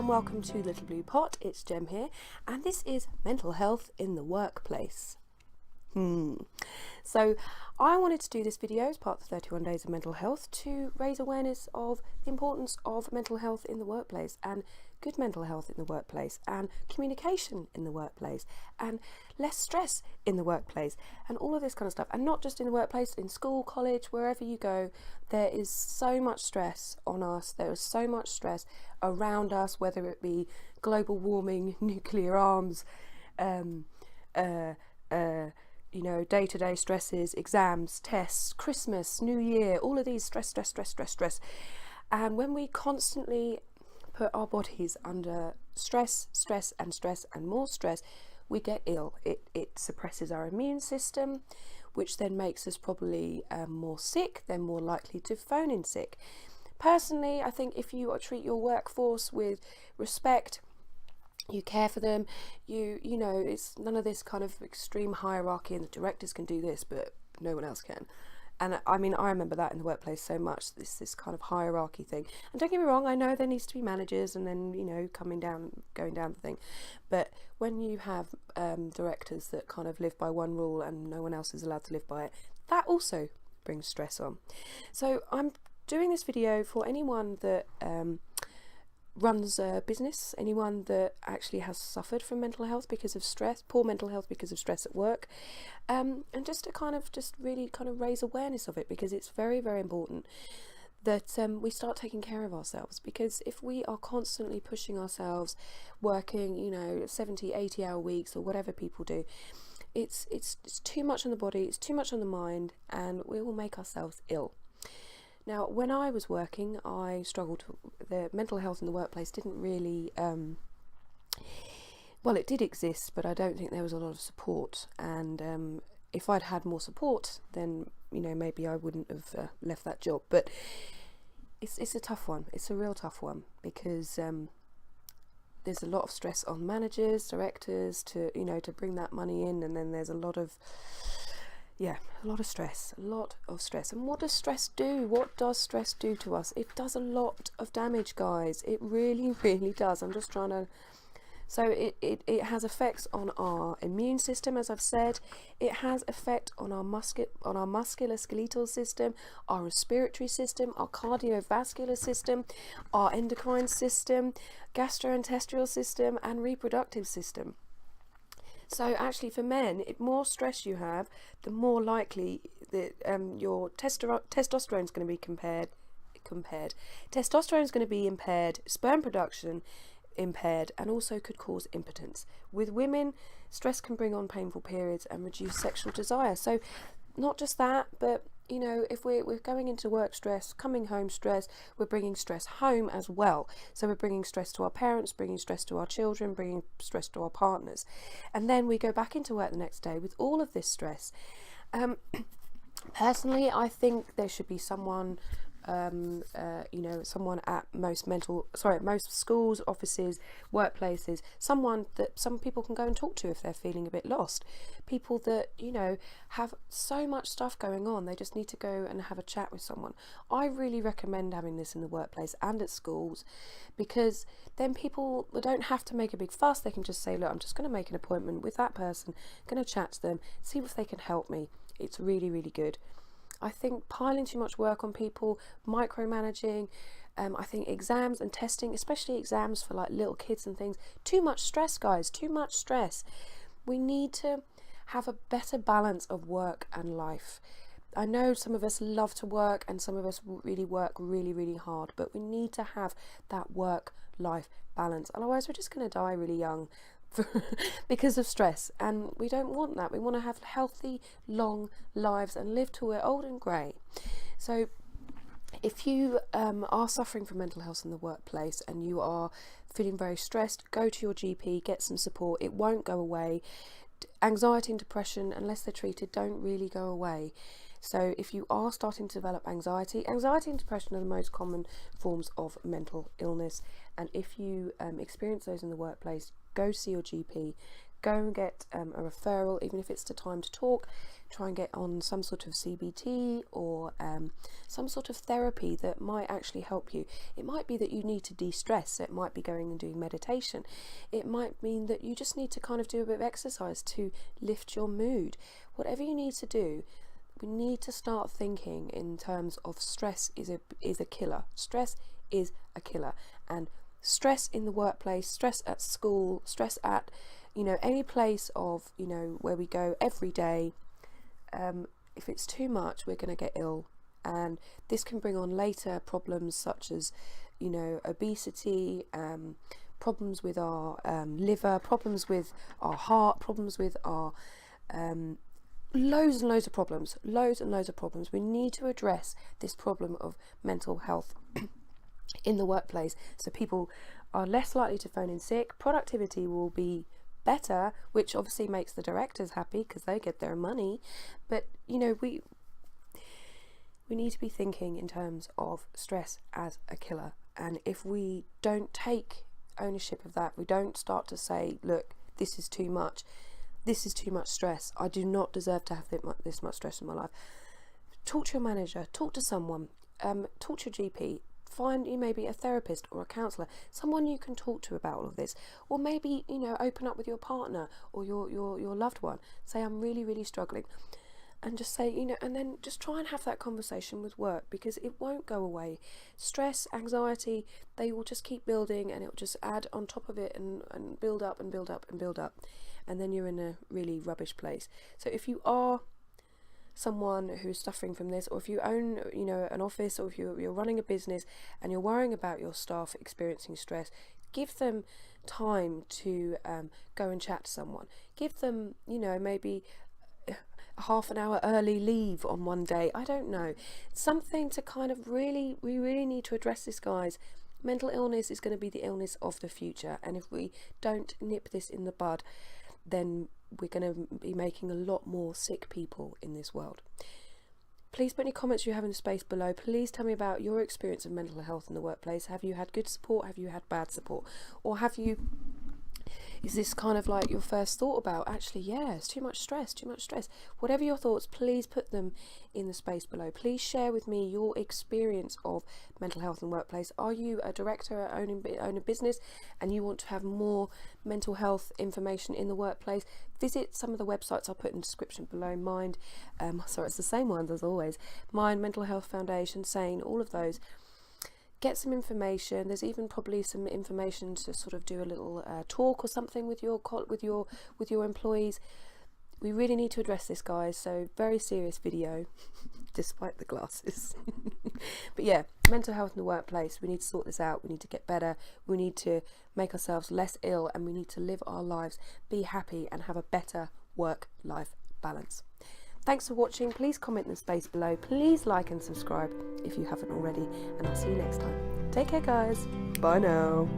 and welcome to Little Blue Pot. It's Jem here, and this is mental health in the workplace. So I wanted to do this video as part of the 31 days of mental health to raise awareness of the importance of mental health in the workplace and good mental health in the workplace and communication in the workplace and less stress in the workplace and all of this kind of stuff. And not just in the workplace, in school, college, wherever you go, there is so much stress on us. There is so much stress around us, whether it be global warming, nuclear arms, day-to-day stresses, exams, tests, Christmas, New Year, all of these stress. And when we constantly put our bodies under stress and more stress, we get ill. It suppresses our immune system, which then makes us probably more sick, then more likely to phone in sick. Personally, I think if you treat your workforce with respect, you care for them, you know, it's none of this kind of extreme hierarchy and the directors can do this but no one else can. And I mean, I remember that in the workplace so much, this kind of hierarchy thing. And don't get me wrong, I know there needs to be managers and then, you know, going down the thing, but when you have directors that kind of live by one rule and no one else is allowed to live by it, that also brings stress on. So I'm doing this video for anyone that runs a business, anyone that actually has suffered from mental health because of stress, poor mental health because of stress at work, and just to really raise awareness of it, because it's very, very important that we start taking care of ourselves. Because if we are constantly pushing ourselves, working, you know, 70-80 hour weeks or whatever people do, it's too much on the body, it's too much on the mind, and we will make ourselves ill. Now, when I was working, I struggled. The mental health in the workplace didn't really, well, it did exist, but I don't think there was a lot of support. And if I'd had more support, then, you know, maybe I wouldn't have left that job. But it's a tough one. It's a real tough one, because there's a lot of stress on managers, directors to bring that money in, and then there's a lot of stress. And what does stress do? What does stress do to us? It does a lot of damage, guys. It really, really does. I'm just trying to... So it has effects on our immune system, as I've said. It has effect on our musculoskeletal system, our respiratory system, our cardiovascular system, our endocrine system, gastrointestinal system, and reproductive system. So actually, for men, the more stress you have, the more likely that your testosterone is going to be testosterone is going to be impaired, sperm production impaired, and also could cause impotence. With women, stress can bring on painful periods and reduce sexual desire. So not just that, but you know, if we're going into work stress, coming home stress, we're bringing stress home as well. So we're bringing stress to our parents, bringing stress to our children, bringing stress to our partners. And then we go back into work the next day with all of this stress. Personally, I think there should be someone, someone at most schools, offices, workplaces, someone that some people can go and talk to if they're feeling a bit lost. People that, you know, have so much stuff going on, they just need to go and have a chat with someone. I really recommend having this in the workplace and at schools, because then people don't have to make a big fuss. They can just say, look, I'm just going to make an appointment with that person, going to chat to them, see if they can help me. It's really, really good. I think piling too much work on people, micromanaging, I think exams and testing, especially exams for like little kids and things, too much stress, guys, too much stress. We need to have a better balance of work and life. I know some of us love to work and some of us really work really, really hard, but we need to have that work-life balance. Otherwise, we're just going to die really young because of stress, and we don't want that. We want to have healthy, long lives and live till we're old and grey. So if you are suffering from mental health in the workplace and you are feeling very stressed, go to your GP, get some support. It won't go away. Anxiety and depression, unless they're treated, don't really go away. So if you are starting to develop anxiety and depression are the most common forms of mental illness, and if you experience those in the workplace, go see your GP, go and get a referral, even if it's to Time to Talk. Try and get on some sort of CBT or some sort of therapy that might actually help you. It might be that you need to de-stress. It might be going and doing meditation. It might mean that you just need to kind of do a bit of exercise to lift your mood. Whatever you need to do, we need to start thinking in terms of stress is a killer. Stress is a killer. And stress in the workplace, stress at school, stress at, any place of, where we go every day. If it's too much, we're going to get ill. And this can bring on later problems such as, obesity, problems with our liver, problems with our heart, problems with our loads and loads of problems. We need to address this problem of mental health in the workplace, so people are less likely to phone in sick. Productivity will be better, which obviously makes the directors happy because they get their money. But we need to be thinking in terms of stress as a killer. And if we don't take ownership of that, we don't start to say, look, this is too much stress, I do not deserve to have this much stress in my life. Talk to your manager, talk to someone, talk to your GP, find you maybe a therapist or a counsellor, someone you can talk to about all of this. Or maybe, open up with your partner or your loved one. Say, I'm really, really struggling. And just say, and then just try and have that conversation with work, because it won't go away. Stress, anxiety, they will just keep building, and it will just add on top of it and build up and build up and build up. And then you're in a really rubbish place. So if you are someone who's suffering from this, or if you own, an office, or if you're running a business and you're worrying about your staff experiencing stress, give them time to go and chat to someone. Give them, maybe half an hour early leave on one day. I don't know. Something to kind of we really need to address this, guys. Mental illness is going to be the illness of the future. And if we don't nip this in the bud, then we're going to be making a lot more sick people in this world. Please put any comments you have in the space below. Please tell me about your experience of mental health in the workplace. Have you had good support? Have you had bad support? Or is this kind of like your first thought about, actually, yeah, it's too much stress. Whatever your thoughts, please put them in the space below. Please share with me your experience of mental health in the workplace. Are you a director own a business and you want to have more mental health information in the workplace? Visit some of the websites I'll put in the description below. It's the same ones as always. Mind, Mental Health Foundation, Sane, all of those. Get some information. There's even probably some information to sort of do a little talk or something with your employees. We really need to address this, guys. So very serious video, despite the glasses. But yeah, mental health in the workplace. We need to sort this out. We need to get better. We need to make ourselves less ill, and we need to live our lives, be happy, and have a better work-life balance. Thanks for watching. Please comment in the space below. Please like and subscribe if you haven't already. And I'll see you next time. Take care, guys. Bye now.